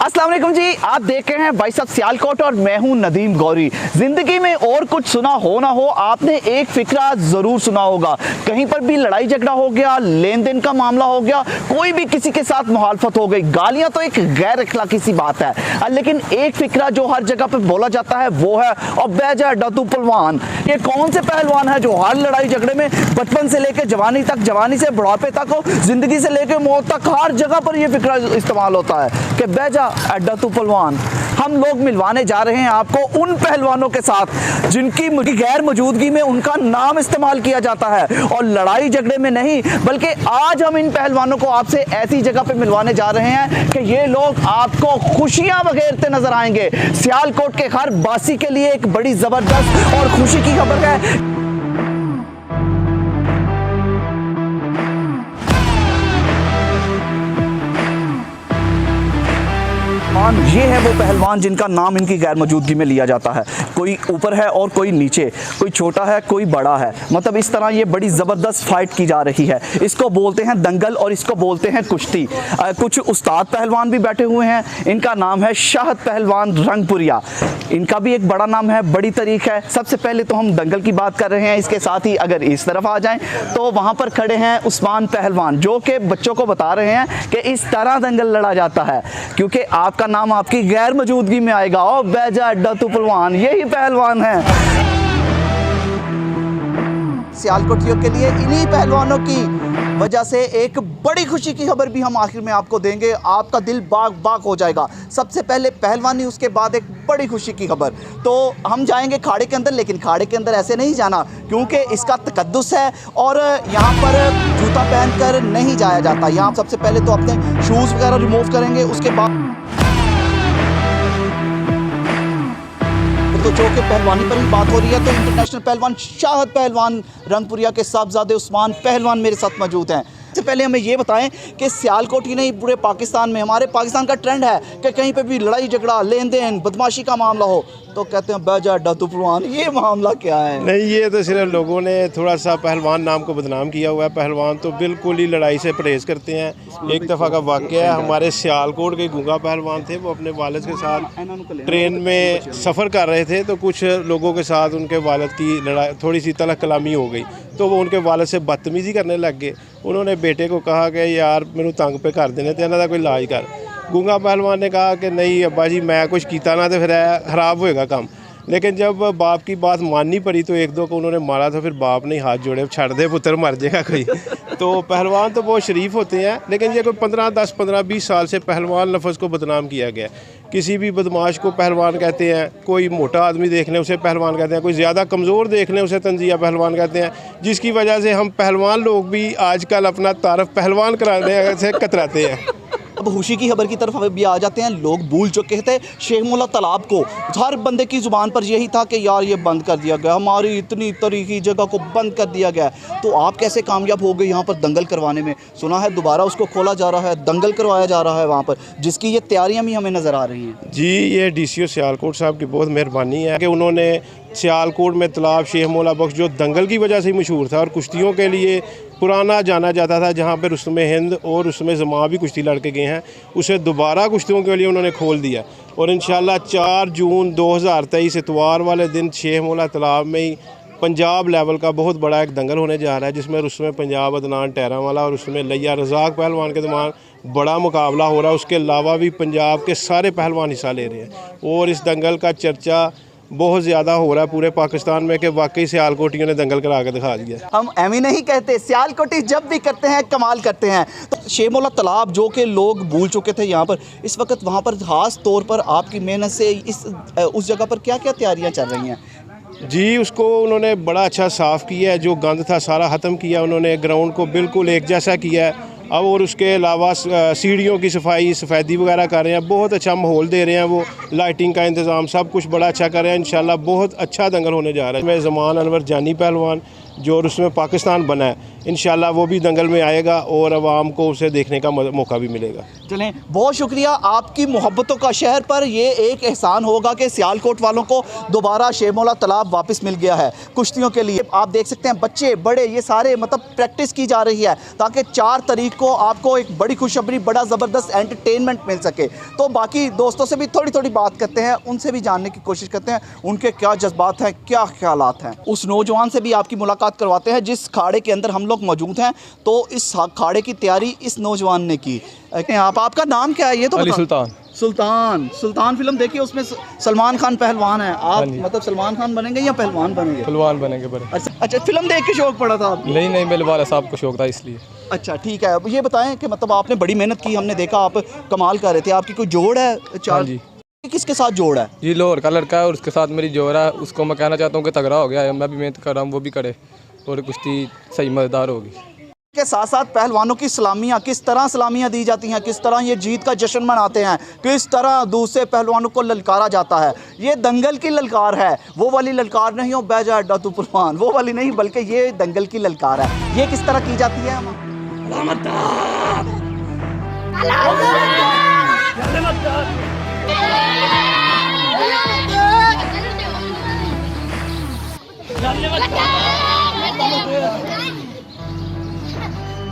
अस्सलाम वालेकुम जी, आप देख रहे हैं भाई साहब सियालकोट और मैं हूं नदीम गौरी। जिंदगी में और कुछ सुना हो ना हो, आपने एक फिक्रा जरूर सुना होगा। कहीं पर भी लड़ाई झगड़ा हो गया, लेन देन का मामला हो गया, कोई भी किसी के साथ मुखालफत हो गई, गालियां तो एक गैर अखलाकी सी बात है, लेकिन एक फिक्रा जो हर जगह पे बोला जाता है वो है और बैजा डतू पहलवान। ये कौन से पहलवान है जो हर लड़ाई झगड़े में बचपन से लेकर जवानी तक, जवानी से बुढ़ापे तक, जिंदगी से लेकर मौत तक हर जगह पर यह फिक्रा इस्तेमाल होता है कि बैजा अड्डा तू पहलवान। हम लोग मिलवाने जा रहे हैं आपको उन पहलवानों के साथ जिनकी गैर मौजूदगी में उनका नाम इस्तेमाल किया जाता है, और लड़ाई झगड़े में नहीं, बल्कि आज हम इन पहलवानों को आपसे ऐसी जगह पे मिलवाने जा रहे हैं कि ये लोग आपको खुशियां बखेरते नजर आएंगे। सियालकोट के हर बासी के लिए एक बड़ी जबरदस्त और खुशी की खबर है। ये है वो पहलवान जिनका नाम इनकी गैर मौजूदगी में लिया जाता है। कोई ऊपर है और कोई नीचे, कोई छोटा है कोई बड़ा है, मतलब इस तरह ये बड़ी ज़बरदस्त फाइट की जा रही है। इसको बोलते हैं दंगल और इसको बोलते हैं कुश्ती। कुछ उस्ताद पहलवान भी बैठे हुए हैं। इनका नाम है शाहद पहलवान रंगपुरिया। इनका भी एक बड़ा नाम है, बड़ी तारीख है। सबसे पहले तो हम दंगल की बात कर रहे हैं। इसके साथ ही अगर इस तरफ आ जाएं तो वहाँ पर खड़े हैं उस्मान पहलवान, जो कि बच्चों को बता रहे हैं कि इस तरह दंगल लड़ा जाता है, क्योंकि आपका नाम आपकी गैर मौजूदगी में आएगा। और बैजा अड्डा तू पहलवान, यही पहलवान है। सियालकोटियों के लिए इन्हीं पहलवानों की वजह से एक बड़ी खुशी की खबर भी हम आखिर में आपको देंगे। आपका दिल बाग बाग हो जाएगा। सबसे पहले पहलवानी, उसके बाद एक बड़ी खुशी की खबर। तो हम जाएंगे खाड़े के अंदर, लेकिन खाड़े के अंदर ऐसे नहीं जाना, क्योंकि इसका तकद्दुस है और यहाँ पर जूता पहनकर नहीं जाया जाता। यहाँ सबसे पहले तो अपने शूज़ वगैरह रिमूव करेंगे, उसके बाद तो जो कि पहलवानी पर ही बात हो रही है, तो इंटरनेशनल पहलवान शाहद पहलवान रंगपुरिया के साहबजादे उस्मान पहलवान मेरे साथ मौजूद हैं। सबसे पहले हमें ये बताएं कि सियालकोट ही नहीं, पूरे पाकिस्तान में, हमारे पाकिस्तान का ट्रेंड है कि कहीं पे भी लड़ाई झगड़ा, लेन देन, बदमाशी का मामला हो तो कहते हैं बैजा अड्डा तू पहलवान। ये मामला क्या है? नहीं, ये तो सिर्फ लोगों ने थोड़ा सा पहलवान नाम को बदनाम किया हुआ है। पहलवान तो बिल्कुल ही लड़ाई से परहेज़ करते हैं। एक दफ़ा का वाक़या है, हमारे सियालकोट के गूंगा पहलवान थे, वो अपने वालिद के साथ ट्रेन में सफ़र कर रहे थे, तो कुछ लोगों के साथ उनके वालिद की लड़ाई, थोड़ी सी तलख कलामी हो गई, तो वो उनके वालिद से बदतमीज़ी करने लग गए। उन्होंने बेटे को कहा कि यार मैनू तंग पे कर देने, तो इन्हां दा कोई इलाज कर। गूंगा पहलवान ने कहा कि नहीं अब्बा जी, मैं कुछ कीता ना तो फिर ख़राब होएगा काम। लेकिन जब बाप की बात माननी पड़ी तो एक दो को उन्होंने मारा, तो फिर बाप ने हाथ जोड़े, छड़ दे पुत्र मर जाएगा कोई। तो पहलवान तो बहुत शरीफ होते हैं, लेकिन ये कोई 15-20 साल से पहलवान लफ्ज़ को बदनाम किया गया। किसी भी बदमाश को पहलवान कहते हैं, कोई मोटा आदमी देख लें उसे पहलवान कहते हैं, कोई ज़्यादा कमज़ोर देख लें उसे तंजिया पहलवान कहते हैं, जिसकी वजह से हम पहलवान लोग भी आजकल अपना तारफ़ पहलवान कराने से कतराते हैं। अब खुशी की खबर की तरफ भी आ जाते हैं। लोग भूल चुके थे शेख मोला तालाब को। हर बंदे की ज़ुबान पर यही था कि यार ये बंद कर दिया गया, हमारी इतनी तारीखी जगह को बंद कर दिया गया। तो आप कैसे कामयाब हो गए यहाँ पर दंगल करवाने में? सुना है दोबारा उसको खोला जा रहा है, दंगल करवाया जा रहा है वहाँ पर, जिसकी ये तैयारियाँ भी हमें नज़र आ रही हैं। जी, ये DCO सियालकोट साहब की बहुत मेहरबानी है कि उन्होंने सियालकोट में तालाब शेख मौला बख्श, जो दंगल की वजह से मशहूर था और कुश्तियों के लिए पुराना जाना जाता था, जहाँ पर रुस्तम हिंद और रुस्तम ज़मां भी कुश्ती लड़के गए हैं, उसे दोबारा कुश्तियों के लिए उन्होंने खोल दिया। और इंशाल्लाह 4 जून 2023 इतवार वाले दिन शेख मौला तालाब में ही पंजाब लेवल का बहुत बड़ा एक दंगल होने जा रहा है, जिसमें रुस्तम पंजाब अदनान टहरावाला और उसमें लिया रज़ाक पहलवान के दरमियान बड़ा मुकाबला हो रहा है। उसके अलावा भी पंजाब के सारे पहलवान हिस्सा ले रहे हैं और इस दंगल का चर्चा बहुत ज़्यादा हो रहा है पूरे पाकिस्तान में कि वाकई सियालकोटियों ने दंगल करा के दिखा दिया। हम एम ही नहीं कहते, सियालकोटी जब भी करते हैं कमाल करते हैं। तो शेख मौला तालाब जो कि लोग भूल चुके थे यहाँ पर, इस वक्त वहाँ पर ख़ास तौर पर आपकी मेहनत से उस जगह पर क्या क्या तैयारियाँ चल रही हैं? जी, उसको उन्होंने बड़ा अच्छा साफ़ किया है, जो गंद था सारा ख़त्म किया उन्होंने, ग्राउंड को बिल्कुल एक जैसा किया है अब, और उसके अलावा सीढ़ियों की सफ़ाई वगैरह कर रहे हैं। बहुत अच्छा माहौल दे रहे हैं वो, लाइटिंग का इंतज़ाम सब कुछ बड़ा अच्छा कर रहे हैं। इंशाल्लाह बहुत अच्छा दंगल होने जा रहा है। इसमें ज़मान अनवर जानी पहलवान जो उसमें पाकिस्तान बना है, इंशाल्लाह वो भी दंगल में आएगा और आवाम को उसे देखने का मौका भी मिलेगा। चलें, बहुत शुक्रिया आपकी मोहब्बतों का शहर पर ये एक एहसान होगा कि सियालकोट वालों को दोबारा शेरमौला तालाब वापस मिल गया है कुश्तियों के लिए। आप देख सकते हैं बच्चे बड़े ये सारे मतलब प्रैक्टिस की जा रही है ताकि 4 तारीख को आपको एक बड़ी खुशखबरी बड़ा ज़बरदस्त एंटरटेनमेंट मिल सके। तो बाकी दोस्तों से भी थोड़ी थोड़ी बात करते हैं, उनसे भी जानने की कोशिश करते हैं उनके क्या जज्बात हैं, क्या ख्यालात हैं। उस नौजवान से भी आपकी मुलाकात करवाते हैं जिस खाड़े के अंदर हम लोग मौजूद हैं। तो इस खाड़े की तैयारी इस नौजवान ने की। आपका नाम क्या है ये तो अली बताओ। सुल्तान फिल्म देखिए, उसमें सलमान खान पहलवान है। आप मतलब सलमान खान बनेंगे या पहलवान बनेंगे? पहलवान बनेंगे बड़े। अच्छा, फिल्म देख के शौक पड़ा था आपको? नहीं मेरे वाला साहब को शौक था इसलिए। अच्छा ठीक है, अब ये बताएं कि मतलब आपने बड़ी मेहनत की, हमने देखा आप कमाल कर रहे थे। आपकी कोई जोड़ है? हाँ जी। किसके साथ जोड़ है? ये लाहौर का लड़का है और उसके साथ मेरी जोड़ है। उसको मैं कहना चाहता हूँ कि तगड़ा हो गया है, मैं भी मेहनत कर रहा हूँ, वो भी करे और कुश्ती सही मज़ेदार होगी। के साथ साथ पहलवानों की सलामियाँ, किस तरह सलामियाँ दी जाती हैं, किस तरह ये जीत का जश्न मनाते हैं, किस तरह दूसरे पहलवानों को ललकारा जाता है। ये दंगल की ललकार है, वो वाली ललकार नहीं हो बैजा अड्डा तू पहलवान, वो वाली नहीं, बल्कि ये दंगल की ललकार है। ये किस तरह की जाती है?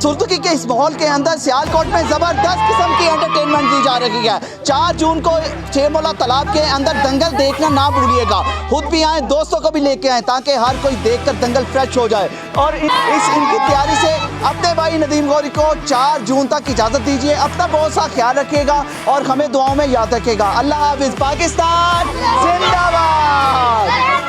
सुरतुकी के इस माहौल के अंदर सियालकोट में ज़बरदस्त किस्म की एंटरटेनमेंट दी जा रही है। 4 जून को शेरमौला तालाब के अंदर दंगल देखना ना भूलिएगा। खुद भी आएँ, दोस्तों को भी लेके आएँ ताकि हर कोई देखकर दंगल फ्रेश हो जाए। और इनकी तैयारी से अपने भाई नदीम गौरी को 4 जून तक इजाज़त दीजिए। अपना बहुत सा ख्याल रखिएगा और हमें दुआओं में याद रखिएगा। अल्लाह हाफिज़। पाकिस्तान जिंदाबाद।